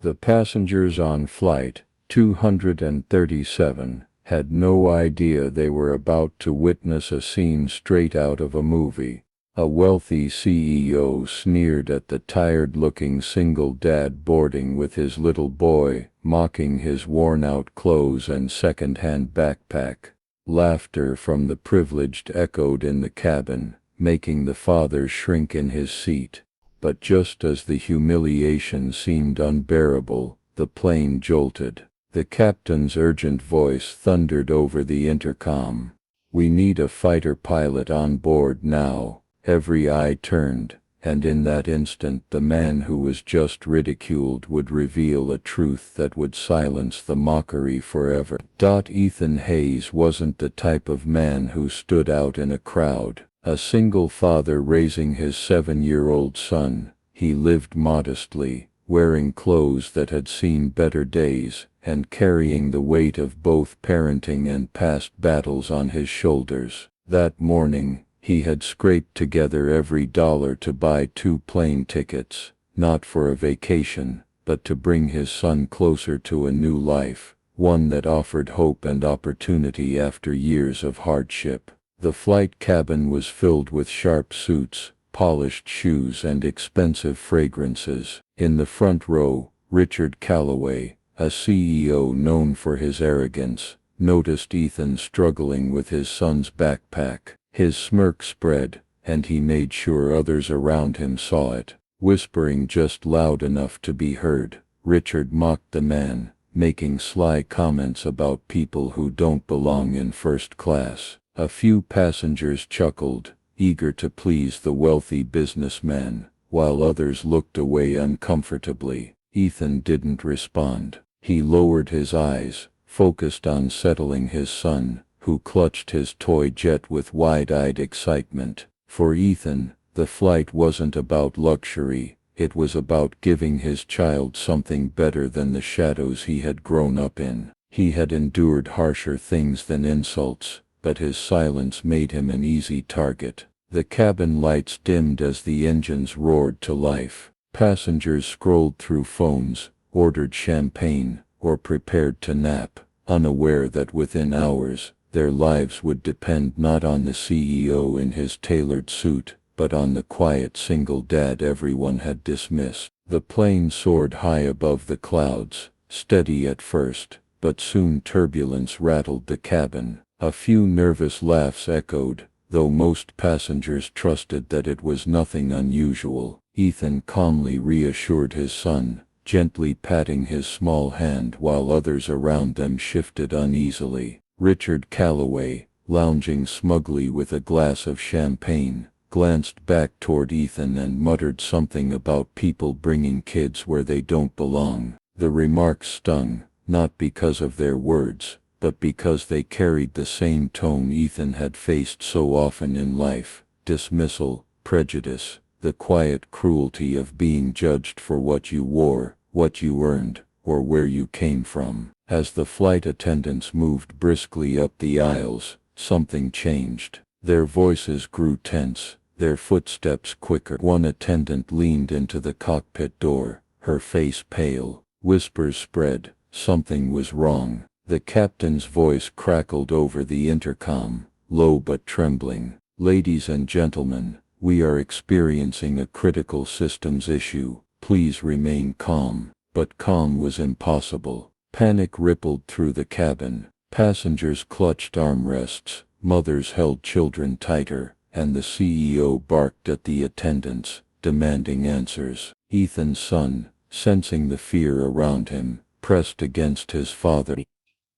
The passengers on Flight 237 had no idea they were about to witness a scene straight out of a movie. A wealthy CEO sneered at the tired-looking single dad boarding with his little boy, mocking his worn-out clothes and second-hand backpack. Laughter from the privileged echoed in the cabin, making the father shrink in his seat. But just as the humiliation seemed unbearable, the plane jolted. The captain's urgent voice thundered over the intercom. "We need a fighter pilot on board now." Every eye turned, and in that instant the man who was just ridiculed would reveal a truth that would silence the mockery forever. Ethan Hayes wasn't the type of man who stood out in a crowd. A single father raising his 7-year-old son, he lived modestly, wearing clothes that had seen better days, and carrying the weight of both parenting and past battles on his shoulders. That morning, he had scraped together every dollar to buy 2 plane tickets, not for a vacation, but to bring his son closer to a new life, one that offered hope and opportunity after years of hardship. The flight cabin was filled with sharp suits, polished shoes and expensive fragrances. In the front row, Richard Calloway, a CEO known for his arrogance, noticed Ethan struggling with his son's backpack. His smirk spread, and he made sure others around him saw it. Whispering just loud enough to be heard, Richard mocked the man, making sly comments about people who don't belong in first class. A few passengers chuckled, eager to please the wealthy businessman, while others looked away uncomfortably. Ethan didn't respond. He lowered his eyes, focused on settling his son, who clutched his toy jet with wide-eyed excitement. For Ethan, the flight wasn't about luxury, it was about giving his child something better than the shadows he had grown up in. He had endured harsher things than insults, but his silence made him an easy target. The cabin lights dimmed as the engines roared to life. Passengers scrolled through phones, ordered champagne, or prepared to nap, unaware that within hours, their lives would depend not on the CEO in his tailored suit, but on the quiet single dad everyone had dismissed. The plane soared high above the clouds, steady at first, but soon turbulence rattled the cabin. A few nervous laughs echoed, though most passengers trusted that it was nothing unusual. Ethan calmly reassured his son, gently patting his small hand while others around them shifted uneasily. Richard Calloway, lounging smugly with a glass of champagne, glanced back toward Ethan and muttered something about people bringing kids where they don't belong. The remarks stung, not because of their words, but because they carried the same tone Ethan had faced so often in life: dismissal, prejudice, the quiet cruelty of being judged for what you wore, what you earned, or where you came from. As the flight attendants moved briskly up the aisles, something changed. Their voices grew tense, their footsteps quicker. One attendant leaned into the cockpit door, her face pale. Whispers spread, something was wrong. The captain's voice crackled over the intercom, low but trembling. "Ladies and gentlemen, we are experiencing a critical systems issue. Please remain calm." But calm was impossible. Panic rippled through the cabin. Passengers clutched armrests, mothers held children tighter, and the CEO barked at the attendants, demanding answers. Ethan's son, sensing the fear around him, pressed against his father,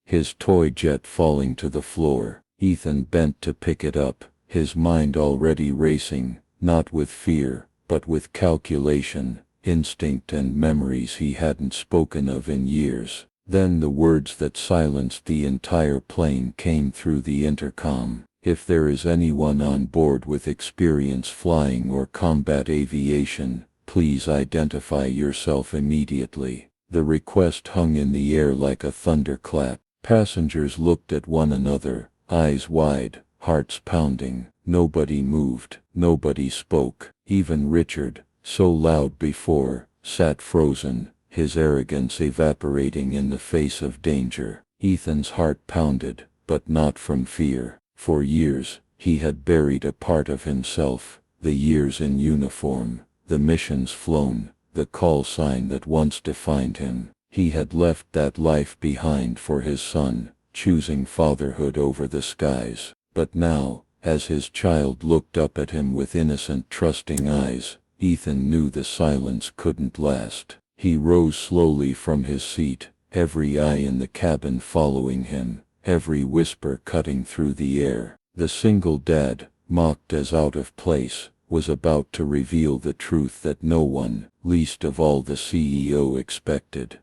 his toy jet falling to the floor. Ethan bent to pick it up, his mind already racing, not with fear, but with calculation, instinct and memories he hadn't spoken of in years. Then the words that silenced the entire plane came through the intercom. "If there is anyone on board with experience flying or combat aviation, please identify yourself immediately." The request hung in the air like a thunderclap. Passengers looked at one another, eyes wide, hearts pounding. Nobody moved, nobody spoke. Even Richard, so loud before, sat frozen, his arrogance evaporating in the face of danger. Ethan's heart pounded, but not from fear. For years, he had buried a part of himself, the years in uniform, the missions flown, the call sign that once defined him. He had left that life behind for his son, choosing fatherhood over the skies. But now, as his child looked up at him with innocent, trusting eyes, Ethan knew the silence couldn't last. He rose slowly from his seat, every eye in the cabin following him, every whisper cutting through the air. The single dad, mocked as out of place, was about to reveal the truth that no one, least of all the CEO, expected.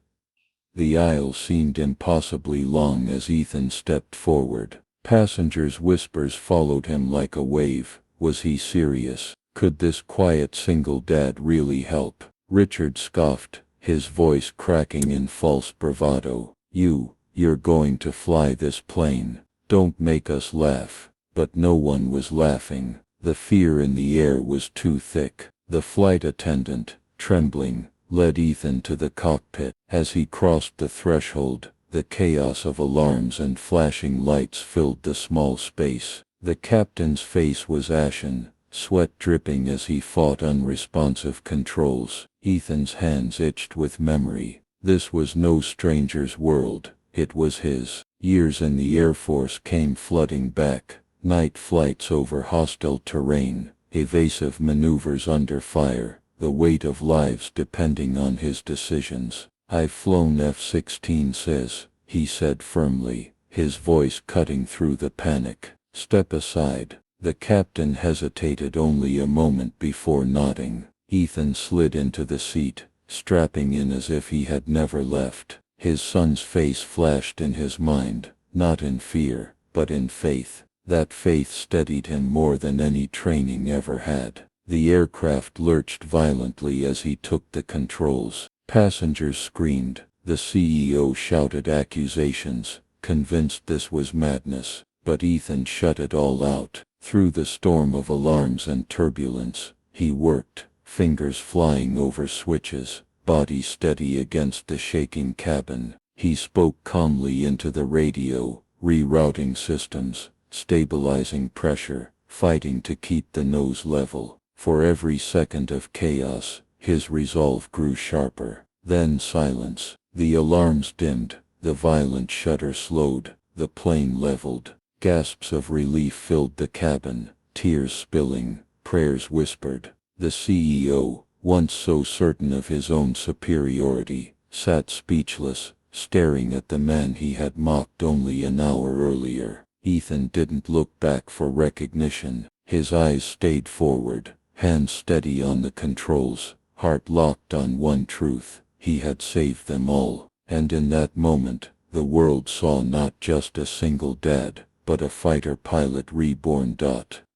The aisle seemed impossibly long as Ethan stepped forward. Passengers' whispers followed him like a wave. Was he serious? Could this quiet single dad really help? Richard scoffed, his voice cracking in false bravado. You're going to fly this plane. Don't make us laugh. But no one was laughing. The fear in the air was too thick. The flight attendant, trembling, led Ethan to the cockpit. As he crossed the threshold, the chaos of alarms and flashing lights filled the small space. The captain's face was ashen, sweat dripping as he fought unresponsive controls. Ethan's hands itched with memory. This was no stranger's world. It was his. Years in the Air Force came flooding back. Night flights over hostile terrain, evasive maneuvers under fire, the weight of lives depending on his decisions. "I've flown F-16s," he said firmly, his voice cutting through the panic. "Step aside." The captain hesitated only a moment before nodding. Ethan slid into the seat, strapping in as if he had never left. His son's face flashed in his mind, not in fear, but in faith. That faith steadied him more than any training ever had. The aircraft lurched violently as he took the controls. Passengers screamed. The CEO shouted accusations, convinced this was madness. But Ethan shut it all out. Through the storm of alarms and turbulence, he worked, fingers flying over switches, body steady against the shaking cabin. He spoke calmly into the radio, rerouting systems, stabilizing pressure, fighting to keep the nose level. For every second of chaos, his resolve grew sharper. Then silence. The alarms dimmed, the violent shudder slowed, the plane leveled. Gasps of relief filled the cabin, tears spilling, prayers whispered. The CEO, once so certain of his own superiority, sat speechless, staring at the man he had mocked only an hour earlier. Ethan didn't look back for recognition. His eyes stayed forward, hands steady on the controls, heart locked on one truth: he had saved them all. And in that moment, the world saw not just a single dad, but a fighter pilot reborn.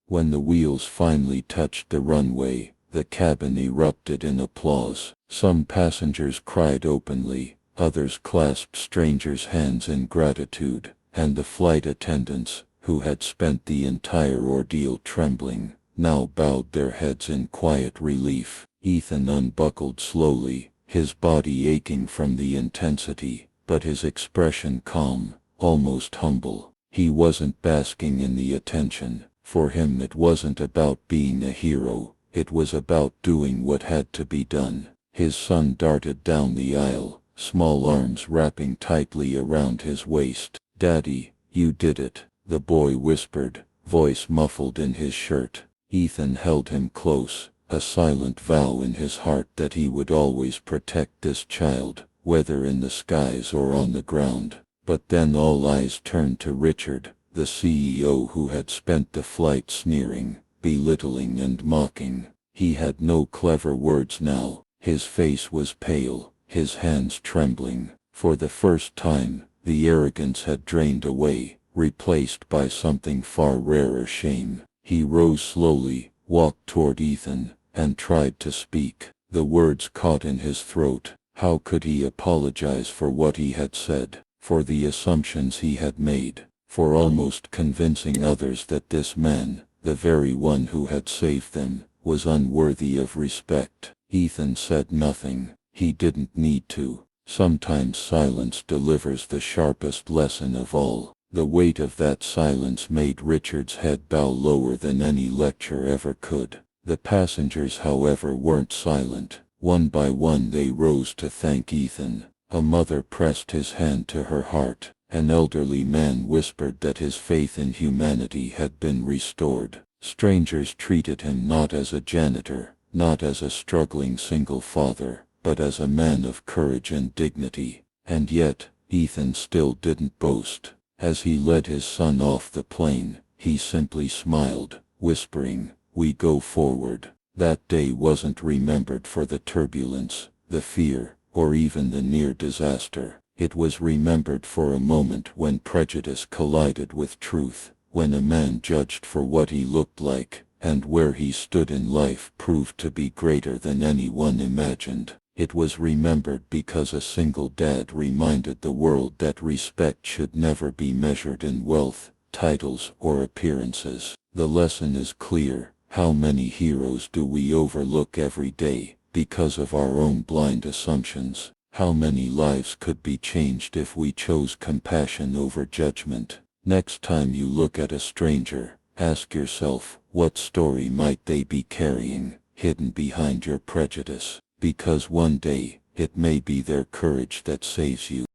When the wheels finally touched the runway, the cabin erupted in applause. Some passengers cried openly, others clasped strangers' hands in gratitude, and the flight attendants, who had spent the entire ordeal trembling, now bowed their heads in quiet relief. Ethan unbuckled slowly, his body aching from the intensity, but his expression calm, almost humble. He wasn't basking in the attention. For him it wasn't about being a hero, it was about doing what had to be done. His son darted down the aisle, small arms wrapping tightly around his waist. "Daddy, you did it," the boy whispered, voice muffled in his shirt. Ethan held him close, a silent vow in his heart that he would always protect this child, whether in the skies or on the ground. But then all eyes turned to Richard, the CEO who had spent the flight sneering, belittling and mocking. He had no clever words now. His face was pale, his hands trembling. For the first time, the arrogance had drained away, replaced by something far rarer: shame. He rose slowly, walked toward Ethan, and tried to speak. The words caught in his throat. How could he apologize for what he had said? For the assumptions he had made, for almost convincing others that this man, the very one who had saved them, was unworthy of respect. Ethan said nothing. He didn't need to. Sometimes silence delivers the sharpest lesson of all. The weight of that silence made Richard's head bow lower than any lecture ever could. The passengers, however, weren't silent. One by one they rose to thank Ethan. A mother pressed his hand to her heart. An elderly man whispered that his faith in humanity had been restored. Strangers treated him not as a janitor, not as a struggling single father, but as a man of courage and dignity. And yet, Ethan still didn't boast. As he led his son off the plane, he simply smiled, whispering, "We go forward." That day wasn't remembered for the turbulence, the fear, or even the near disaster. It was remembered for a moment when prejudice collided with truth, when a man judged for what he looked like, and where he stood in life proved to be greater than anyone imagined. It was remembered because a single dad reminded the world that respect should never be measured in wealth, titles, or appearances. The lesson is clear. How many heroes do we overlook every day, because of our own blind assumptions? How many lives could be changed if we chose compassion over judgment? Next time you look at a stranger, ask yourself, what story might they be carrying, hidden behind your prejudice? Because one day, it may be their courage that saves you.